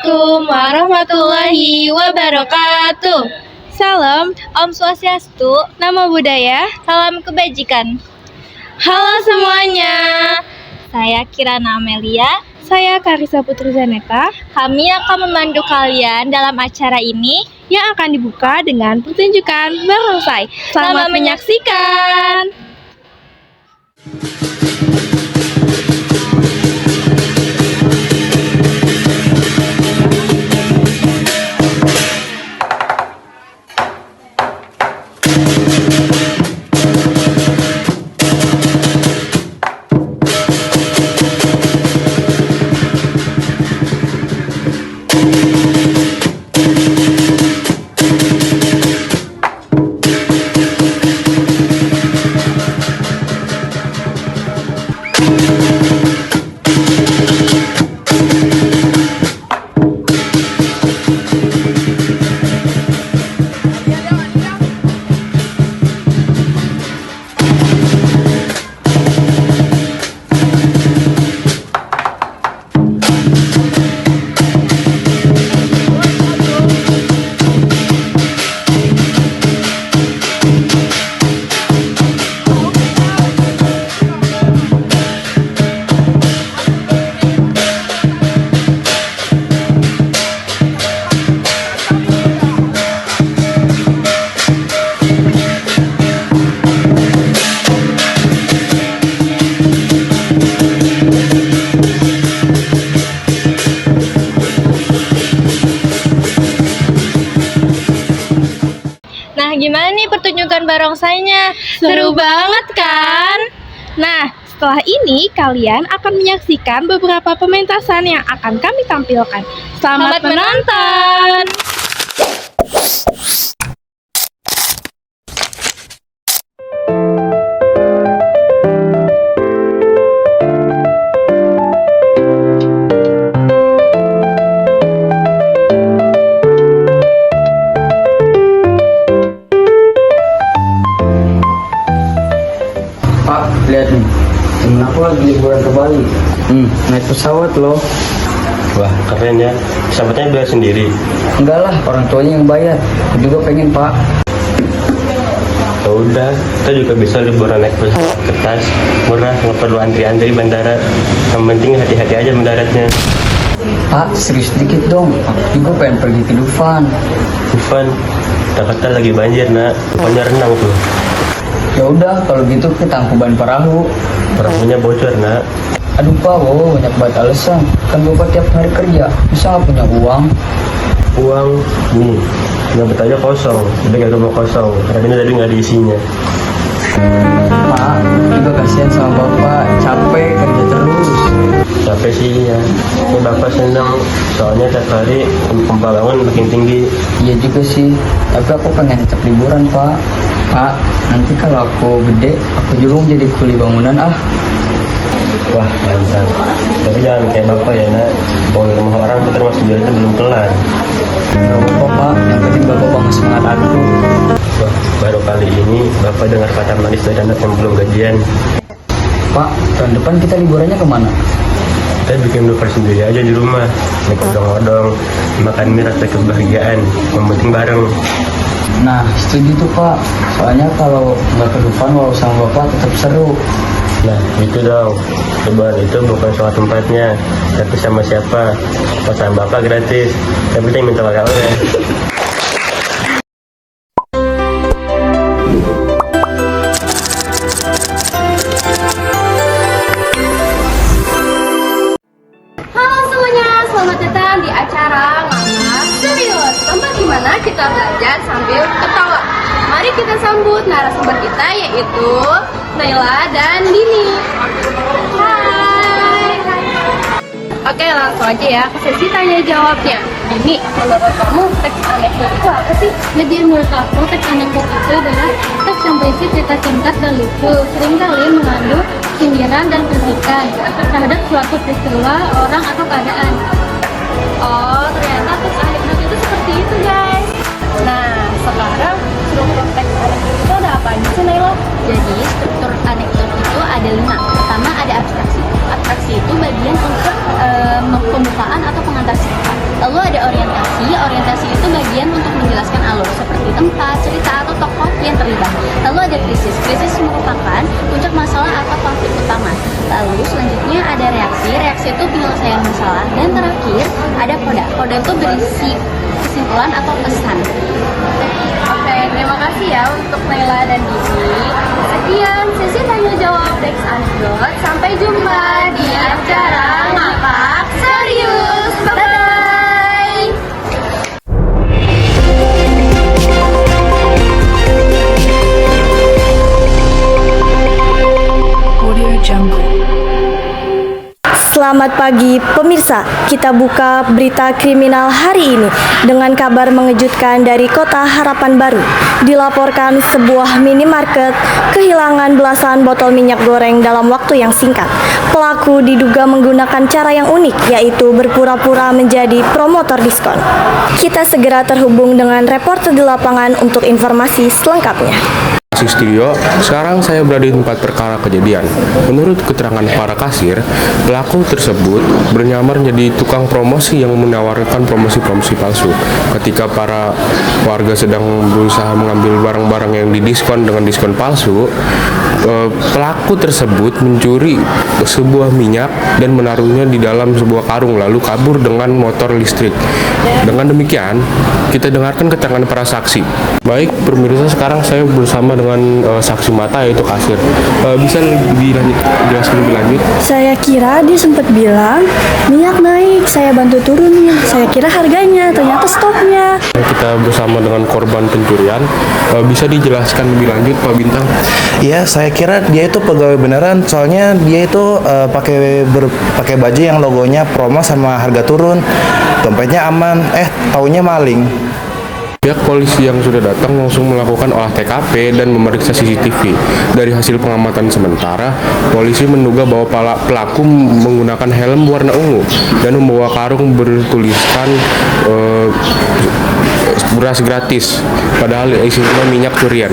Assalamualaikum warahmatullahi wabarakatuh. Salam, Om Swastiastu, Namo Buddhaya, salam kebajikan. Halo semuanya, Saya Kirana Amelia. Saya Karissa Putri Zaneta. Kami akan memandu kalian dalam acara ini yang akan dibuka dengan pertunjukan barongsai. Selamat menyaksikan. Nah, gimana nih pertunjukan barongsainya? seru banget kan? Nah, setelah ini kalian akan menyaksikan beberapa pementasan yang akan kami tampilkan. Selamat menonton! Pak, lihat nih, temen aku lagi liburan ke Bali. Naik pesawat loh. Wah, keren ya. Pesawatnya bayar sendiri. Enggak lah, orang tuanya yang bayar. Aku juga pengen, Pak. Ya udah, kita juga bisa liburan naik pesawat kertas, murah, nggak perlu antri-antri bandara. Yang penting hati-hati aja mendaratnya. Pak, serius dikit dong. Aku juga pengen pergi ke Dufan. Dufan, Jakarta lagi banjir nak. Dufannya renang tuh. Ya udah, kalau gitu kita angkuban perahu. Perahunya bocor nak. Aduh Pak, banyak banget alasan. Kan Bapak tiap hari kerja, bisa nggak punya uang? Uang nih, nyabut aja kosong. Udah gak rumah kosong. Katanya tadi nggak diisinya. Mak, juga kasihan sama Bapak. Capek kerja terus. Capek sih ya. Ini bapak senang, soalnya tiap hari pembangunan makin tinggi. Iya juga sih, tapi aku pengen tetap liburan Pak. Pak, nanti kalau aku gede, aku juga mau jadi kuli bangunan ah. Wah, mantap. Tapi jangan kayak bapak ya nak. Bangun rumah orang tuh termasuk jual itu belum kelar. Gak apa-apa Pak, yang penting Bapak bangun semangat aku. Wah, baru kali ini bapak dengar kata manis dari anak yang belum gajian. Pak, tahun depan kita liburannya kemana? Kita bikin lupa sendiri aja di rumah. Naik odong-odong, makan mie rasa kebahagiaan. Yang penting bareng. Nah, setuju tuh Pak. Soalnya kalau nggak ke depan walau sama Bapak tetap seru. Nah, itu dong. Liburan itu bukan soal tempatnya, tapi sama siapa. Pas sama bapak gratis. Tapi kita minta pakai oleh. Halo semuanya, selamat datang di acara Mama Serius, tempat di mana kita belajar sambil ketawa. Mari kita sambut narasumber kita yaitu Naila dan Dini. Hai. Oke, langsung aja ya ke sesi tanya jawabnya. Dini, menurut kamu teks anekdot itu apa sih? Jadi menurut aku teks anekdot itu adalah teks yang berisi cerita singkat dan lucu, seringkali mengandung sindiran dan kritikan terhadap suatu peristiwa, orang atau keadaan. Oh, ternyata teks anekdot itu seperti itu, guys. Nah, sekarang struktur teks anekdot itu ada apa aja sih, Naila? Jadi struktur anekdot itu ada 5. Pertama ada abstraksi. Abstraksi itu bagian untuk pembukaan atau pengantar cerita. Lalu orientasi. Orientasi itu bagian untuk menjelaskan alur seperti tempat, cerita, atau tokoh yang terlibat. Lalu ada krisis. Krisis merupakan puncak masalah atau konflik utama. Lalu selanjutnya ada reaksi. Reaksi itu penyelesaian masalah. Dan terakhir ada koda. Koda itu berisi kesimpulan atau pesan. Oke, terima kasih ya untuk Naila dan Dini. Sekian sesi tanya jawab Dex Asdot. Sampai jumpa di acara Ngakak Serius. Bye-bye. Selamat pagi pemirsa, kita buka berita kriminal hari ini dengan kabar mengejutkan dari kota Harapan Baru. Dilaporkan sebuah minimarket kehilangan belasan botol minyak goreng dalam waktu yang singkat. Pelaku diduga menggunakan cara yang unik, yaitu berpura-pura menjadi promotor diskon. Kita segera terhubung dengan reporter di lapangan untuk informasi selengkapnya. Studio, sekarang saya berada di tempat perkara kejadian. Menurut keterangan para kasir, pelaku tersebut bernyamar menjadi tukang promosi yang menawarkan promosi-promosi palsu. Ketika para warga sedang berusaha mengambil barang-barang yang didiskon dengan diskon palsu, pelaku tersebut mencuri sebuah minyak dan menaruhnya di dalam sebuah karung lalu kabur dengan motor listrik. Dengan demikian, kita dengarkan keterangan para saksi. Baik, pemirsa, sekarang saya bersama dengan saksi mata yaitu kasir. Bisa dijelaskan lebih lanjut? Saya kira dia sempat bilang minyak naik, saya bantu turunin. Saya kira harganya, ternyata stoknya. Kita bersama dengan korban pencurian. Bisa dijelaskan lebih lanjut, Pak Bintang? Ya, saya kira dia itu pegawai beneran, soalnya dia itu pakai baju yang logonya promo sama harga turun. Dompetnya aman, taunya maling. Pihak polisi yang sudah datang langsung melakukan olah TKP dan memeriksa CCTV. Dari hasil pengamatan sementara, polisi menduga bahwa pelaku menggunakan helm warna ungu dan membawa karung bertuliskan beras gratis, padahal isinya minyak curian.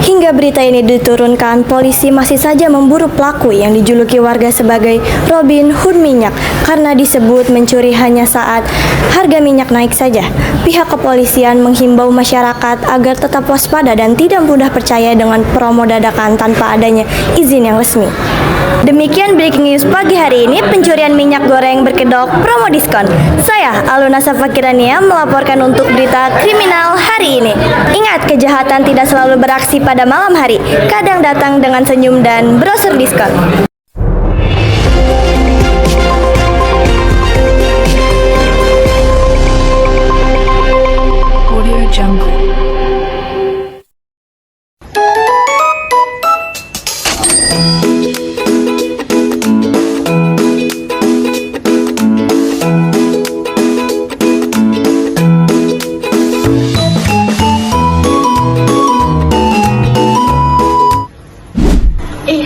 Hingga berita ini diturunkan, polisi masih saja memburu pelaku yang dijuluki warga sebagai Robin Hood minyak karena disebut mencuri hanya saat harga minyak naik saja. Pihak kepolisian menghimbau masyarakat agar tetap waspada dan tidak mudah percaya dengan promo dadakan tanpa adanya izin yang resmi. Demikian breaking news pagi hari ini, pencurian minyak goreng berkedok promo diskon. Saya Aluna Safakirania melaporkan untuk berita kriminal hari ini. Ingat, kejahatan tidak selalu beraksi pada malam hari, kadang datang dengan senyum dan brosur diskon. Audio Jungle.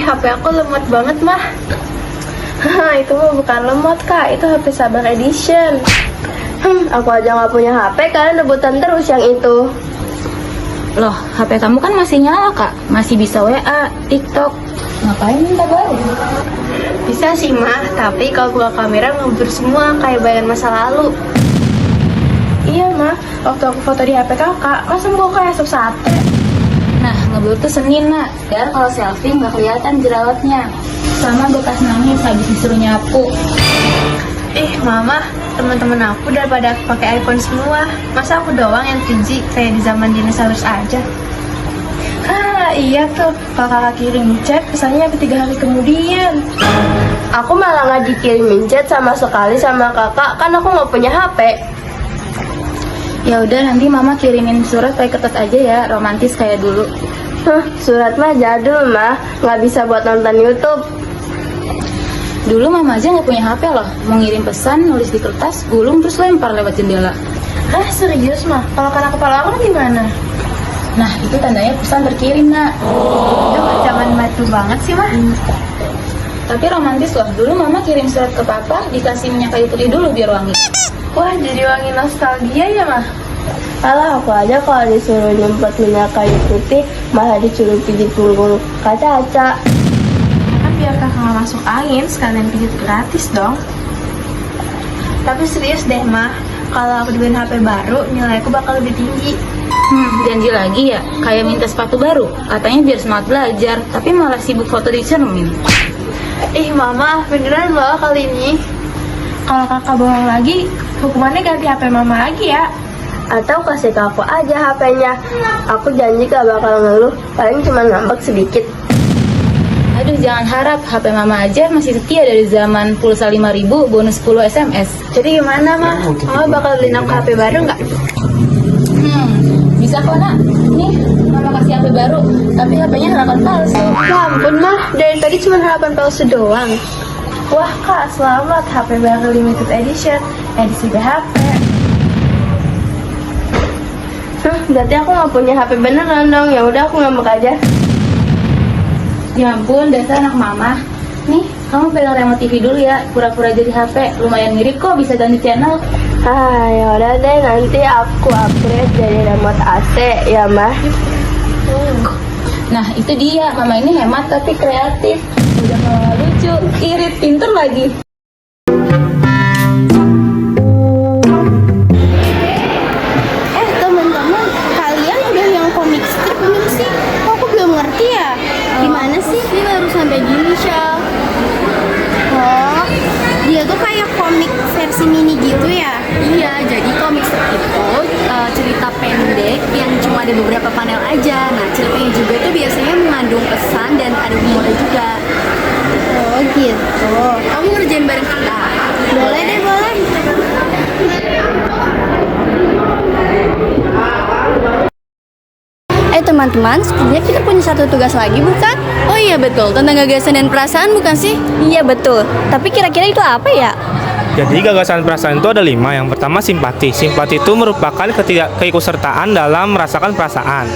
HP aku lemot banget mah. Itu mah bukan lemot kak, itu HP Sabar Edition. Aku aja nggak punya HP, kalian rebutan terus yang itu. Loh, HP kamu kan masih nyala kak, masih bisa WA, TikTok. Ngapain minta baru? Bisa sih mah, tapi kalau buka kamera ngebur semua kayak bayangan masa lalu. Iya mah, waktu aku foto di HP kakak, masa muka kayak sup sate. Nah, ngeblur tuh Senin nak, biar kalau selfie nggak kelihatan jerawatnya. Sama bekas nangis habis disuruh nyapu. Mama, teman-teman aku udah pada pakai iPhone semua. Masa aku doang yang 3G kayak di zaman dinosaurus aja? Iya tuh, kalau kakak kirim chat, pesannya 3 hari kemudian. Aku malah nggak dikirimin chat sama sekali sama kakak, kan aku nggak punya HP. Ya udah, nanti mama kirimin surat pakai kertas aja ya, romantis kayak dulu. Surat mah jadul mah, nggak bisa buat nonton YouTube. Dulu mama aja nggak punya HP loh, mau ngirim pesan, nulis di kertas, gulung terus lempar lewat jendela. Serius mah? Kalau kena kepala aku gimana? Nah, itu tandanya pesan terkirim nak. Jangan batu banget sih mah. Tapi romantis loh, dulu mama kirim surat ke papa, dikasih minyak kayu putih dulu biar wangi. Wah, jadi wangi nostalgia ya mah. Alah, aku aja kalau disuruh nyemprot minyak kayu putih malah disuruh pijit punggung kaca-kaca. Kan biar kakak nggak masuk angin, sekalian pijit gratis dong. Tapi serius deh, Mah. Kalau aku dibeliin HP baru, nilai aku bakal lebih tinggi. Janji lagi ya, kayak minta sepatu baru. Katanya biar semangat belajar, tapi malah sibuk foto di cermin. Ih, Mama, beneran loh kali ini. Kalau kakak bohong lagi, hukumannya ganti HP Mama lagi ya. Atau kasih ke aku aja HP-nya. Aku janji gak bakal ngeluh, paling cuma ngambek sedikit. Aduh, jangan harap. HP Mama aja masih setia dari zaman pulsa 5.000 bonus 10 SMS. Jadi gimana, Mah? Mama bakal beliin aku HP baru nggak? Bisa kok, Nak. Nih, Mama kasih HP baru, tapi HP-nya harapan palsu. Ya ampun, Mah. Dari tadi cuma harapan palsu doang. Wah, Kak, selamat. HP baru limited edition. Edisi BHP. Berarti aku gak punya HP beneran dong. Ya udah aku ngambek aja. Ya ampun, dasar anak Mama. Nih, kamu pegang remote TV dulu ya, pura-pura jadi HP. Lumayan mirip kok, bisa ganti channel. Ya udah deh, nanti aku upgrade jadi remote AC ya, Mah. Nah, itu dia. Mama ini hemat tapi kreatif. Udah malah lucu, irit, pinter lagi. Teman-teman, kalian udah yang komik strip belum sih? Kok aku belum ngerti ya? Gimana sih? Sih baru sampai gini, Syal. Oh, dia tuh kayak komik versi mini gitu ya? Iya, jadi komik strip itu cerita pendek yang cuma ada beberapa panel aja. Nah, ceritanya juga tuh biasanya mengandung pesan dan ada humornya juga. Oh gitu. Kamu ngerjain bareng kita? Boleh deh, boleh. Teman-teman, sepertinya kita punya satu tugas lagi, bukan? Oh iya betul, tentang gagasan dan perasaan bukan sih? Iya betul, tapi kira-kira itu apa ya? Jadi gagasan perasaan itu ada 5. Yang pertama simpati. Simpati itu merupakan keikutsertaan dalam merasakan perasaan.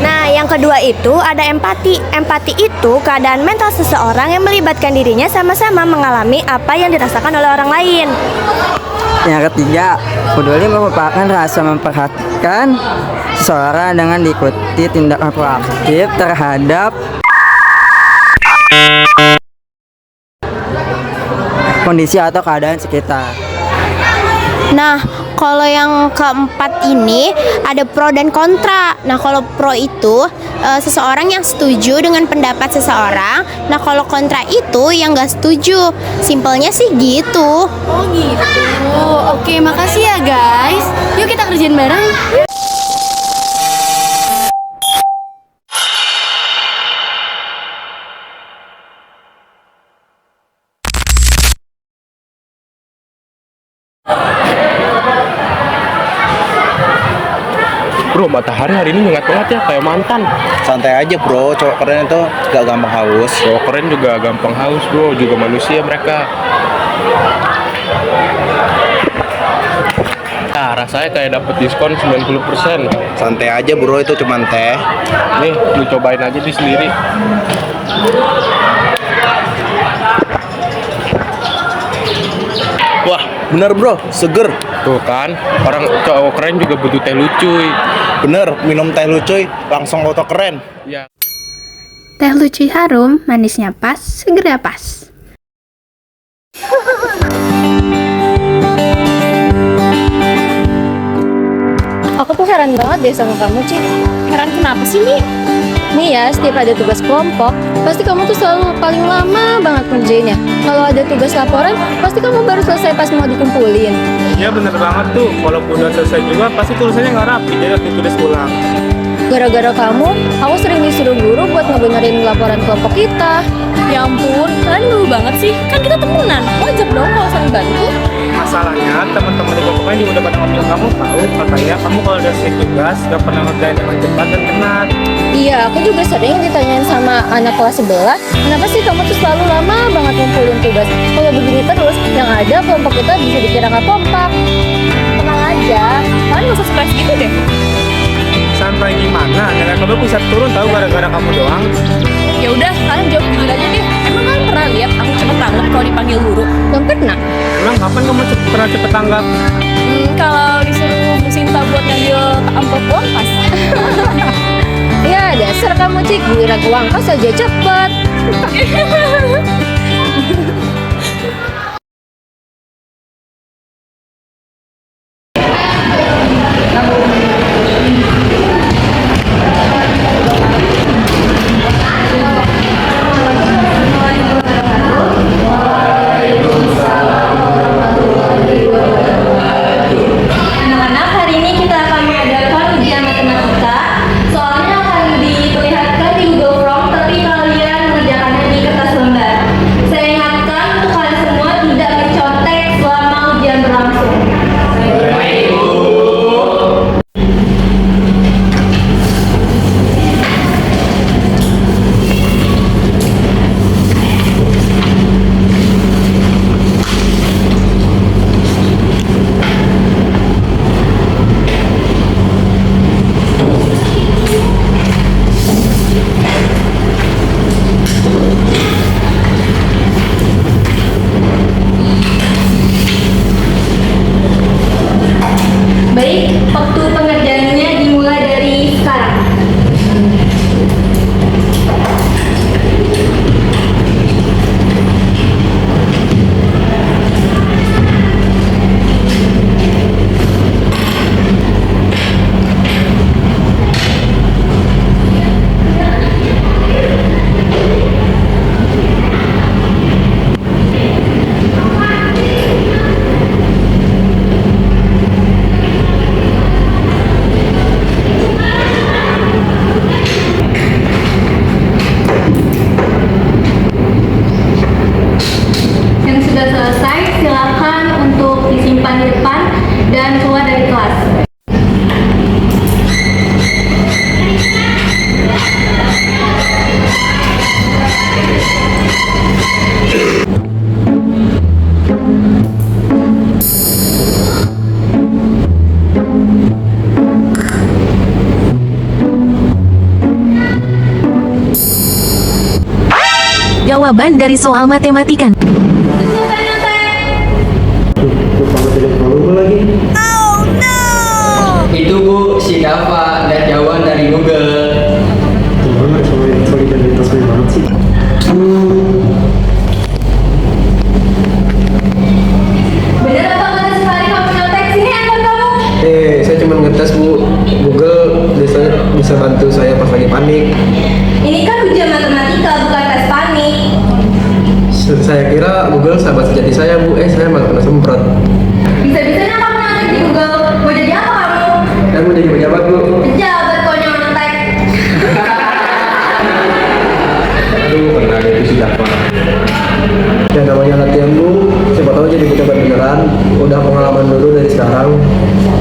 Nah, yang kedua itu ada empati. Empati itu keadaan mental seseorang yang melibatkan dirinya sama-sama mengalami apa yang dirasakan oleh orang lain. Yang ketiga, peduli merupakan rasa memperhatikan seseorang dengan diikuti tindakan proaktif terhadap kondisi atau keadaan sekitar. Nah, kalau yang keempat ini ada pro dan kontra. Nah, kalau pro itu seseorang yang setuju dengan pendapat seseorang. Nah, kalau kontra itu yang nggak setuju. Simpelnya sih gitu. Oh gitu. Oke, makasih ya guys. Yuk kita kerjain bareng. Bro, matahari hari ini nyengat banget ya, kayak mantan. Santai aja bro, cowok keren itu gak gampang haus. Cowok keren juga gampang haus bro, juga manusia mereka. Nah, rasanya kayak dapet diskon 90%. Santai aja bro, itu cuman teh. Nih, lu cobain aja di sendiri. Wah, bener bro, seger. Tuh kan, orang cowok keren juga butuh teh lucuy. Bener, minum teh lucuy, langsung foto keren. Ya. Teh lucu harum, manisnya pas, segera pas. Aku tuh heran banget deh sama kamu, Ci. Heran kenapa sih, Mi? Nih ya, setiap ada tugas kelompok, pasti kamu tuh selalu paling lama banget ngerjainnya. Kalau ada tugas laporan, pasti kamu baru selesai pas mau dikumpulin. Iya bener banget tuh, walaupun udah selesai juga pasti tulisannya nggak rapi, jadi harus ditulis ulang. Gara-gara kamu, aku sering disuruh guru buat ngebenerin laporan kelompok kita. Ya ampun, kalian dulu banget sih. Kan kita temenan, wajar dong kalau saling bantu. Masalahnya teman-teman di kelompoknya juga udah pada ngomong kamu tahu, katanya kamu kalau udah selesai tugas gak pernah ngerjain dengan cepat dan benar. Iya, aku juga sering ditanyain sama anak kelas sebelah, kenapa sih kamu tuh selalu lama banget ngumpulin tugas? Kalau begini terus, yang ada kelompok kita bisa dikira nggak kompak. Tenang aja, kalian nggak usah stres gitu deh. Santai gimana? Nilai kamu bisa turun tahu gara-gara kamu doang. Ya udah, kalian jawab jujur aja deh. Emang kalian pernah lihat aku cepet tanggap kalau dipanggil guru? Belum pernah. Emang kapan kamu pernah cepet tanggap? Kalau disuruh Bu Sinta buat ngambil amplop uang pas. Ya dasar kamu Cik, giliran uang pas aja cepet. jawaban dari soal matematika. Itu Bu, si Dava lihat jawaban dari Google. Bener atau nggak sih Fari kamu nyontek? Sini handphone kamu. Saya cuma ngetes Bu. Google bisa bantu saya pas lagi panik. Ini kan ujian matematika, bukan tes panik. Saya kira Google sahabat sejati saya Bu. Saya malah kena semprot. Bisa-bisanya kamu nyontek di Google. Mau jadi apa kamu? Saya mau jadi pejabat Bu. Pejabat kok nyontek. Aduh, pernah ada itu si Dava. Ya namanya latihan Bu. Siapa tahu jadi pejabat beneran. Udah pengalaman dulu dari sekarang.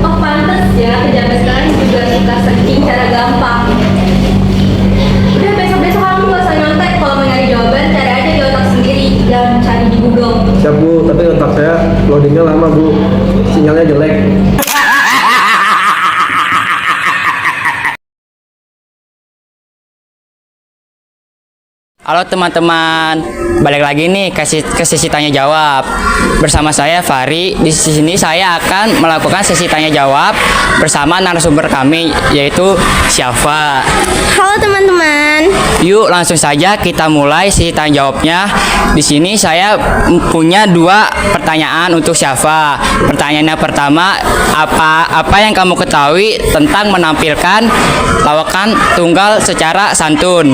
Oh pantes ya, pejabat sekarang juga suka searching cara gampang. Udah besok-besok kamu gak usah nyontek. Kalau mau nyari jawaban, cari aja di otak sendiri. Jangan cari di Google. Siap Bu, tapi otak saya loadingnya lama Bu. Sinyalnya jelek. Halo teman-teman, balik lagi nih ke sesi tanya jawab. Bersama saya Fari. Di sini saya akan melakukan sesi tanya jawab bersama narasumber kami yaitu Syafa. Halo teman-teman. Yuk langsung saja kita mulai sesi tanya jawabnya. Di sini saya punya 2 pertanyaan untuk Syafa. Pertanyaan yang pertama, apa yang kamu ketahui tentang menampilkan lawakan tunggal secara santun?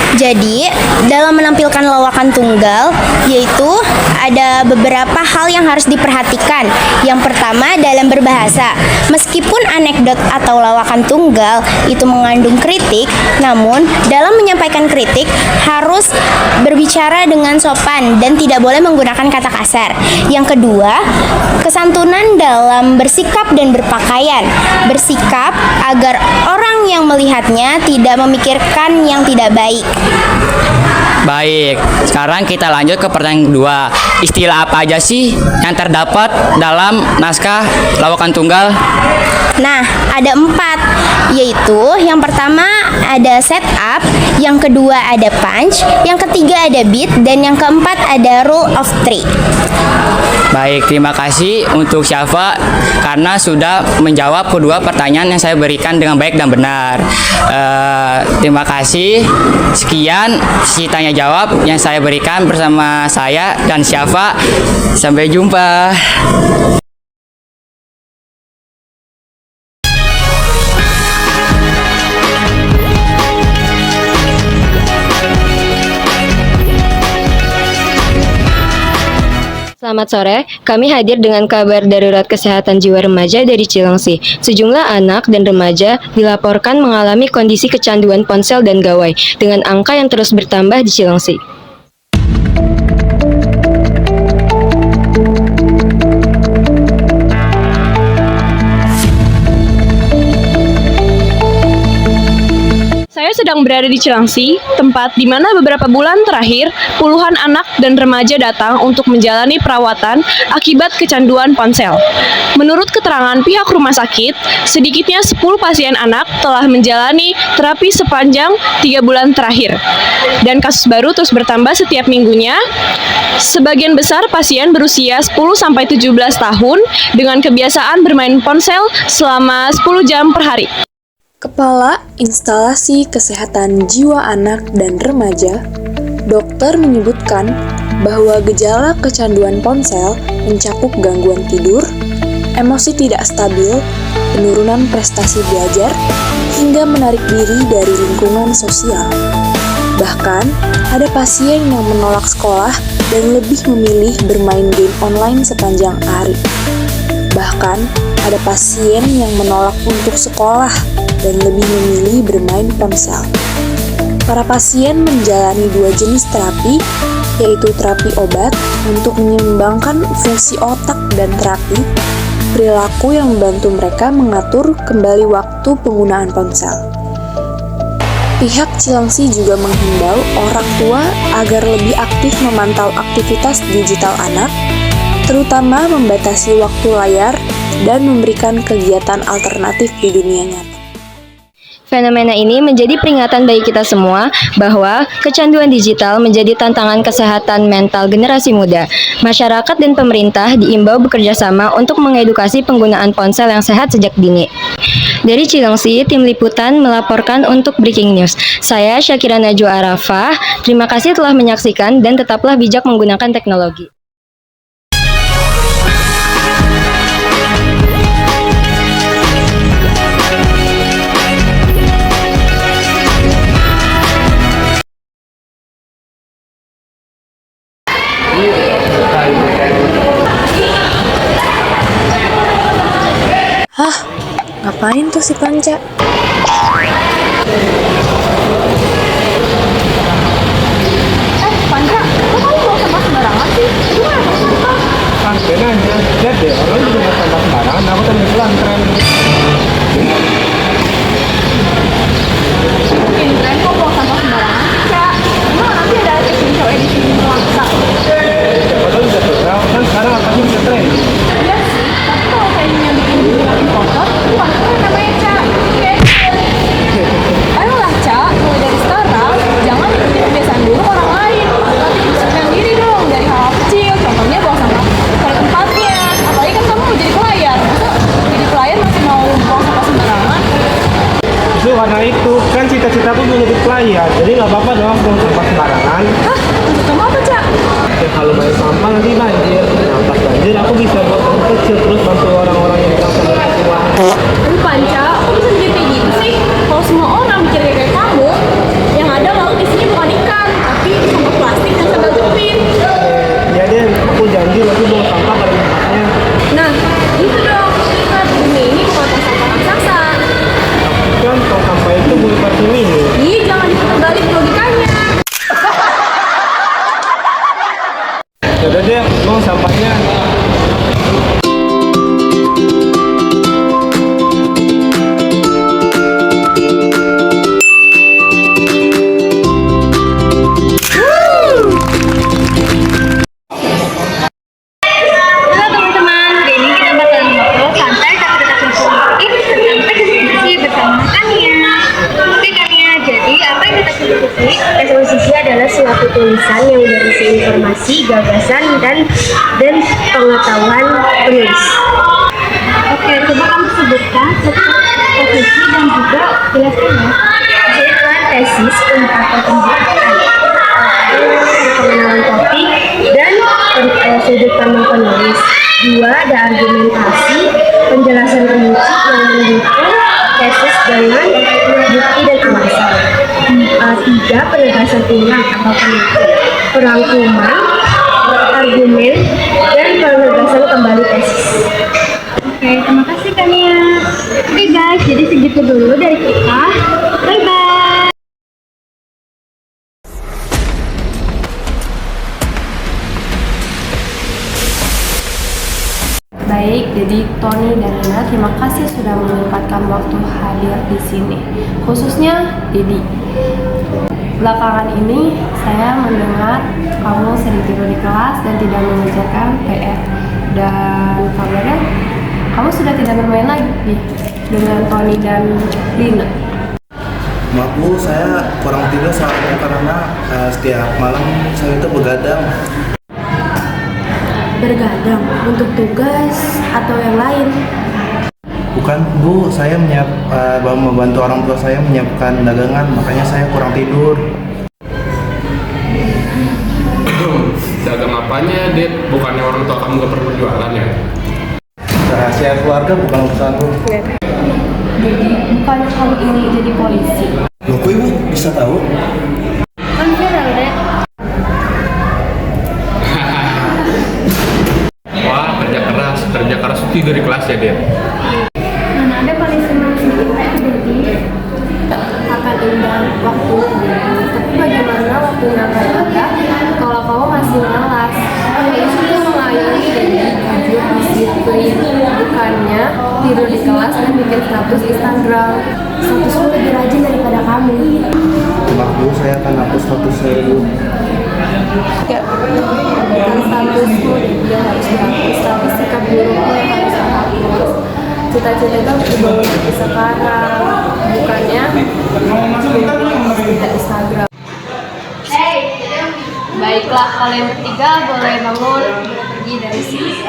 Jadi, dalam menampilkan lawakan tunggal, yaitu ada beberapa hal yang harus diperhatikan. Yang pertama, dalam berbahasa. Meskipun anekdot atau lawakan tunggal itu mengandung kritik, namun dalam menyampaikan kritik harus berbicara dengan sopan dan tidak boleh menggunakan kata kasar. Yang kedua, kesantunan dalam bersikap dan berpakaian. Bersikap agar orang yang melihatnya tidak memikirkan yang tidak baik. Baik, sekarang kita lanjut ke pertanyaan kedua. Istilah apa aja sih yang terdapat dalam naskah lawakan tunggal? Nah, ada 4, yaitu yang pertama ada setup, yang kedua ada punch, yang ketiga ada beat, dan yang keempat ada rule of 3. Baik, terima kasih untuk Syafa karena sudah menjawab kedua pertanyaan yang saya berikan dengan baik dan benar. Terima kasih. Sekian sesi tanya jawab yang saya berikan bersama saya dan Syafa. Sampai jumpa. Selamat sore, kami hadir dengan kabar darurat kesehatan jiwa remaja dari Cilengsi. Sejumlah anak dan remaja dilaporkan mengalami kondisi kecanduan ponsel dan gawai dengan angka yang terus bertambah di Cilengsi. Saya sedang berada di Cilengsi, tempat di mana beberapa bulan terakhir puluhan anak dan remaja datang untuk menjalani perawatan akibat kecanduan ponsel. Menurut keterangan pihak rumah sakit, sedikitnya 10 pasien anak telah menjalani terapi sepanjang 3 bulan terakhir. Dan kasus baru terus bertambah setiap minggunya. Sebagian besar pasien berusia 10-17 tahun dengan kebiasaan bermain ponsel selama 10 jam per hari. Kepala Instalasi Kesehatan Jiwa Anak dan Remaja, dokter menyebutkan bahwa gejala kecanduan ponsel mencakup gangguan tidur, emosi tidak stabil, penurunan prestasi belajar, hingga menarik diri dari lingkungan sosial. Bahkan, ada pasien yang menolak sekolah dan lebih memilih bermain game online sepanjang hari. Bahkan, ada pasien yang menolak untuk sekolah dan lebih memilih bermain ponsel. Para pasien menjalani 2 jenis terapi, yaitu terapi obat untuk menyeimbangkan fungsi otak dan terapi perilaku yang membantu mereka mengatur kembali waktu penggunaan ponsel. Pihak Cilengsi juga menghimbau orang tua agar lebih aktif memantau aktivitas digital anak, terutama membatasi waktu layar dan memberikan kegiatan alternatif di dunia nyata. Fenomena ini menjadi peringatan bagi kita semua bahwa kecanduan digital menjadi tantangan kesehatan mental generasi muda. Masyarakat dan pemerintah diimbau bekerja sama untuk mengedukasi penggunaan ponsel yang sehat sejak dini. Dari Cilengsi, tim liputan melaporkan untuk Breaking News. Saya Syakira Najwa Arafah. Terima kasih telah menyaksikan dan tetaplah bijak menggunakan teknologi. Hah, ngapain tuh si Panca? Panca, kok kamu bawa sampah sembarangan sih? Gimana sampah? Ben aja, lihat deh, orang juga nggak sampah sembarangan, aku tadi bilang tren. Mungkin tren kok bawa sampah sembarangan sih, Cak? Emang nanti ada fashion show edisi nuansa? Siapa tahu bisa viral, kan sekarang apanya bisa tren. Iya sih, tapi kalau kayaknya yang bikin bikin kotor, bukan keren namanya, Cak. Ayolah, Cak, mulai dari sekarang, jangan ikutin kebiasaan dulu orang lain. Nanti bisa diri dong dari hal kecil, contohnya bawa sampah pada tempatnya. Apalagi kan kamu mau jadi pelayan, masa jadi pelayan masih mau bawa sampah sembarangan? Justru karena itu, kan cita-citaku mau jadi pelayan, jadi nggak apa-apa dong buang sampah sembarangan. Hah? Maksud kamu apa, Cak? Ya kalau banyak sampah nanti banjir. Nah, pas banjir aku bisa buat tempat kecil terus bantu orang-orang yang kurang berkebutuhan. Aduh, Panca, kok bisa mikir kayak gitu sih? Kalau semua orang mikir kayak kamu, yang ada laut isinya bukan ikan, tapi sampah plastik dan sandal jepit. Ya deh, aku janji nanti buang sampah pada tempatnya. Nah, gitu dong. Ingat, bumi ini bukan tong sampah raksasa. Kan tong sampah itu bukan versi mini. Ih, jangan diputar balik logikanya. Yaudah deh, buang sampahnya. Halo teman-teman, hari ini kita bakal ngobrol santai tapi tetap informatif tentang teks diskusi bersama Kania. Oke Kania, jadi apa itu teks diskusi? Teks diskusi adalah suatu tulisan yang berisi informasi, gagasan, dan pengetahuan penulis. Oke, coba kamu sebutkan posisi dan juga jelaskannya. Sebutkan tesis, ungkapan pembukaan, pengenalan topik, dan sudut pandang penulis. 2. Ada argumentasi, penjelasan rinci yang mendukung tesis dengan bukti dan alasan. 3. Penegasan ulang atau perangkuman argumen dan penegasan kembali tesis. Oke, terima kasih Kania. Oke guys, jadi segitu dulu dari kita. Bye bye. Baik, jadi Tony dan Lina, terima kasih sudah menyempatkan waktu hadir di sini. Khususnya Didi. Belakangan ini saya mendengar kamu sering tidur di kelas dan tidak mengerjakan PR. Dan kabarnya kamu sudah tidak bermain lagi dengan Tony dan Lina. Maaf Bu, saya kurang tidur soalnya karena setiap malam saya itu begadang. Bergadang untuk tugas atau yang lain? Bukan Bu, saya membantu orang tua saya menyiapkan dagangan, makanya saya kurang tidur. Dagang apanya, Dit? Bukannya orang tua kamu gak perlu jualan ya? Rahasia keluarga bukan urusan Bu. Jadi bukan kamu ingin jadi polisi? Loh kok Ibu bisa tahu? Kan viral deh. Wah, kerja keras itu dari kelas ya, Dit? Mana ada polisi manusia kayak jadi akan indah waktu sendiri. Tapi bagaimana waktunya akan ada kalau kamu masih malas? Polisi itu mengayomi dan jujur disiplin, bukannya tidur di kelas dan bikin status Instagram. Statusku lebih rajin daripada kamu. Maaf Bu, saya akan hapus status saya Bu. Ya, bukan statusmu dia harus dihapus, tapi sikap burukmu yang harus dihapus. cita-cita itu harus dibangun dari sekarang, bukannya di Instagram. Hey, baiklah kalian bertiga boleh bangun pergi dari sini.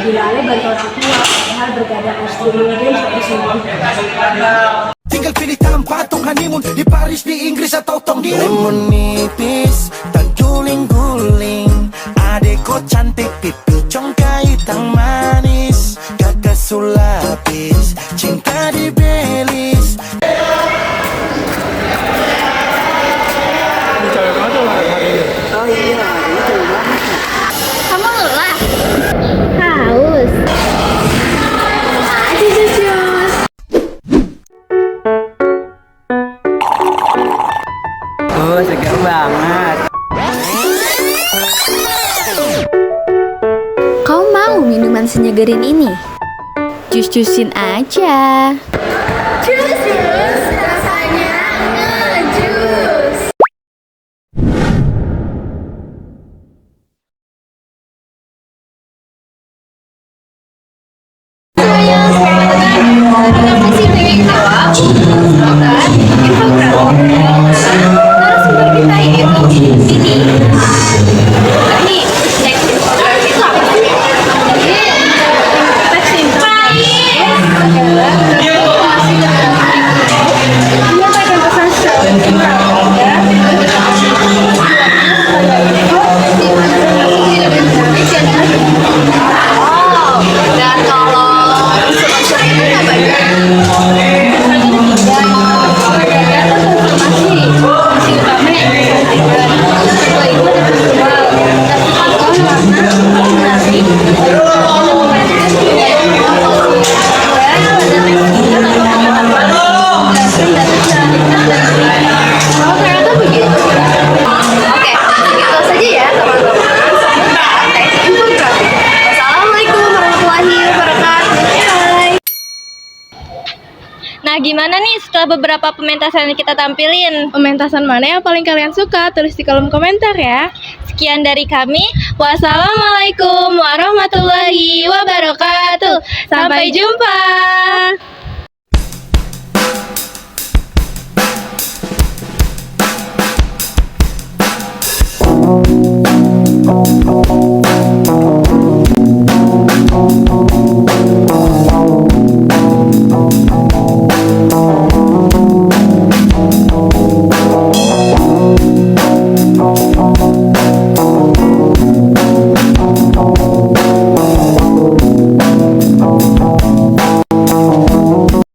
Bilangnya bantu orang tua, padahal bergadang istri mungkin sampai sembuh. Tinggal pilih tempat tong honeymoon di Paris, di Inggris atau tong di lemon nipis dan guling-guling. Adekku cantik pipi congkai tang manis, gagah sulapis cinta di Belis. Oh iya, itu banget. Kamu lelah? Haus. Aja jus. Oh, segar banget. Kau mau minuman senyegerin ini? Jus-jusin aja. Jus, rasanya ngejus. Dan kalau sponsornya Nah, gimana nih setelah beberapa pementasan yang kita tampilin? Pementasan mana yang paling kalian suka? Tulis di kolom komentar ya. Sekian dari kami. Wassalamualaikum warahmatullahi wabarakatuh. Sampai jumpa.